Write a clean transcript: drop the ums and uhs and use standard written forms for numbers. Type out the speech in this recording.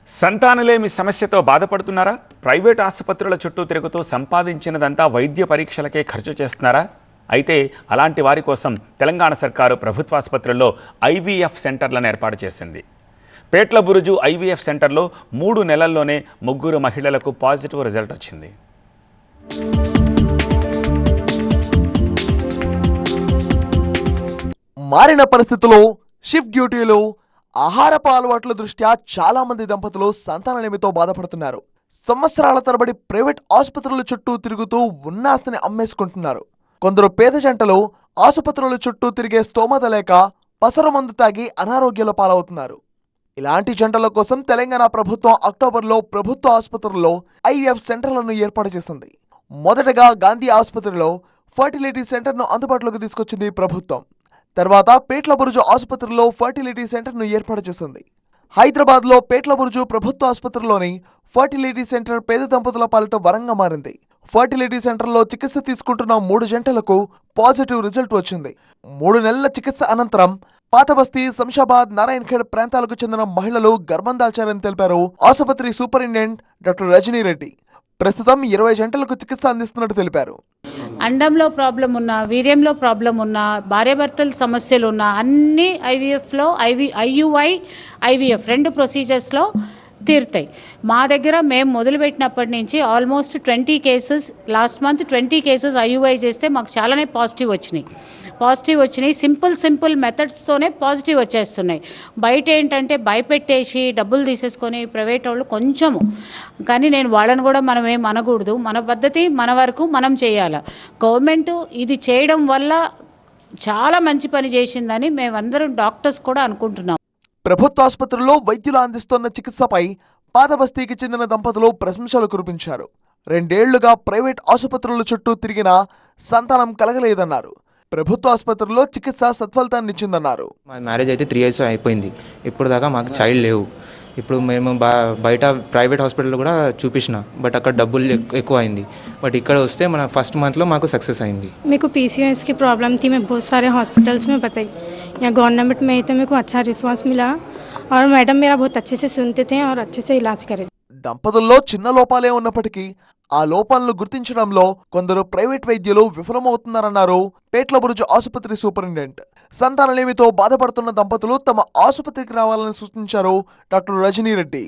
సంతానలేమి సమస్యతో బాధపడుతున్నారా? ప్రైవేట్ ఆసుపత్రుల చుట్టూ తిరుగుతూ సంపాదించినదంతా వైద్య పరీక్షలకే ఖర్చు చేస్తున్నారా? అయితే అలాంటి వారి కోసం తెలంగాణ సర్కారు ప్రభుత్వ ఆసుపత్రుల్లో ఐవీఎఫ్ సెంటర్లను ఏర్పాటు చేసింది. పేట్ల బురుజు ఐవీఎఫ్ సెంటర్లో 3 నెలల్లోనే 3 మహిళలకు పాజిటివ్ రిజల్ట్ వచ్చింది. మారిన పరిస్థితుల్లో షిఫ్ట్ డ్యూటీలు, ఆహారపు అలవాట్ల దృష్ట్యా చాలా మంది దంపతులు సంతానలేమితో బాధపడుతున్నారు. సంవత్సరాల తరబడి ప్రైవేట్ ఆసుపత్రుల చుట్టూ తిరుగుతూ ఉన్న ఆస్తిని అమ్మేసుకుంటున్నారు. కొందరు పేద జంటలు ఆసుపత్రుల చుట్టూ తిరిగే స్తోమత లేక పసరు మందు తాగి అనారోగ్యాల పాలవుతున్నారు. ఇలాంటి జంటల కోసం తెలంగాణ ప్రభుత్వం అక్టోబర్లో ప్రభుత్వ ఆసుపత్రుల్లో ఐవీఎఫ్ సెంటర్లను ఏర్పాటు చేసింది. మొదటగా గాంధీ ఆసుపత్రిలో ఫర్టిలిటీ సెంటర్ను అందుబాటులోకి తీసుకొచ్చింది ప్రభుత్వం. తర్వాత పేట్ల బురుజు ఆసుపత్రిలో ఫర్టిలిటీ సెంటర్ను ఏర్పాటు చేసింది. హైదరాబాద్లో పేట్ల బురుజు ప్రభుత్వ ఆసుపత్రిలోని ఫర్టిలిటీ సెంటర్ పేద దంపతుల పాలిట వరంగా మారింది. ఫర్టిలిటీ సెంటర్లో చికిత్స తీసుకుంటున్న 3 జంటలకు పాజిటివ్ రిజల్ట్ వచ్చింది. 3 నెలల చికిత్స అనంతరం పాతబస్తీ, శంషాబాద్, నారాయణఖేడ్ ప్రాంతాలకు చెందిన మహిళలు గర్భం దాల్చారని తెలిపారు ఆసుపత్రి సూపరింటెండెంట్ డాక్టర్ రజనీ రెడ్డి. ప్రస్తుతం 20 జంటలకు చికిత్స అందిస్తున్నట్టు తెలిపారు. అండంలో ప్రాబ్లం ఉన్నా, వీర్యంలో ప్రాబ్లం ఉన్నా, భార్యాభర్తల సమస్యలు ఉన్నా అన్ని ఐవీఎఫ్లో ఐయుఐ ఐవీఎఫ్ 2 ప్రొసీజర్స్లో తీరుతాయి. మా దగ్గర మేము మొదలుపెట్టినప్పటి నుంచి almost 20 cases, last month 20 cases IUI చేస్తే మాకు చాలానే పాజిటివ్ వచ్చినాయి. సింపుల్ మెథడ్స్తోనే పాజిటివ్ వచ్చేస్తున్నాయి. బయట ఏంటంటే భయపెట్టేసి డబ్బులు తీసేసుకొని ప్రైవేట్ వాళ్ళు కొంచెము, కానీ నేను వాళ్ళని కూడా మనం ఏం అనకూడదు. మన పద్ధతి మన వరకు మనం చేయాలి. గవర్నమెంట్ ఇది చేయడం వల్ల చాలా మంచి పని చేసిందని మేమందరం డాక్టర్స్ కూడా అనుకుంటున్నాం. ప్రభుత్వ ఆసుపత్రుల్లో వైద్యులు అందిస్తున్న చికిత్సపై పాతబస్తీకి చెందిన దంపతులు ప్రశంసలు కురిపించారు. 2 ఏళ్లుగా ప్రైవేట్ ఆసుపత్రుల చుట్టూ తిరిగినా సంతానం కలగలేదన్నారు. ప్రభుత్వ ఆసుపత్రుల్లో చికిత్స సత్ఫలితాన్నిచ్చిందన్నారు. మా మ్యారేజ్ అయితే 3 years అయిపోయింది. ఇప్పుడు దాకా మాకు చైల్డ్ లేవు. ఇప్పుడు మేము బయట ప్రైవేట్ హాస్పిటల్లో కూడా చూపించిన, బట్ అక్కడ డబ్బులు ఎక్కువ అయింది. బట్ ఇక్కడ వస్తే మన ఫస్ట్ మంత్లో మాకు సక్సెస్ అయింది. मेरे को PCOS की प्रॉब्लम थी, मैं बहुत सारे हॉस्पिटल्स में बताई. यहाँ गवर्नमेंट में तो मेरे को अच्छा रिस्पांस मिला और मैडम मेरा बहुत अच्छे से सुनते थे और अच्छे से इलाज करे. దంపతుల్లో చిన్న లోపాలే ఉన్నప్పటికీ ఆ లోపాలను గుర్తించడంలో కొందరు ప్రైవేట్ వైద్యులు విఫలమవుతున్నారన్నారు పేట్ల బురుజు ఆసుపత్రి సూపరింటెండెంట్. సంతానలేమితో బాధపడుతున్న దంపతులు తమ ఆసుపత్రికి రావాలని సూచించారు డాక్టర్ రజనీ రెడ్డి.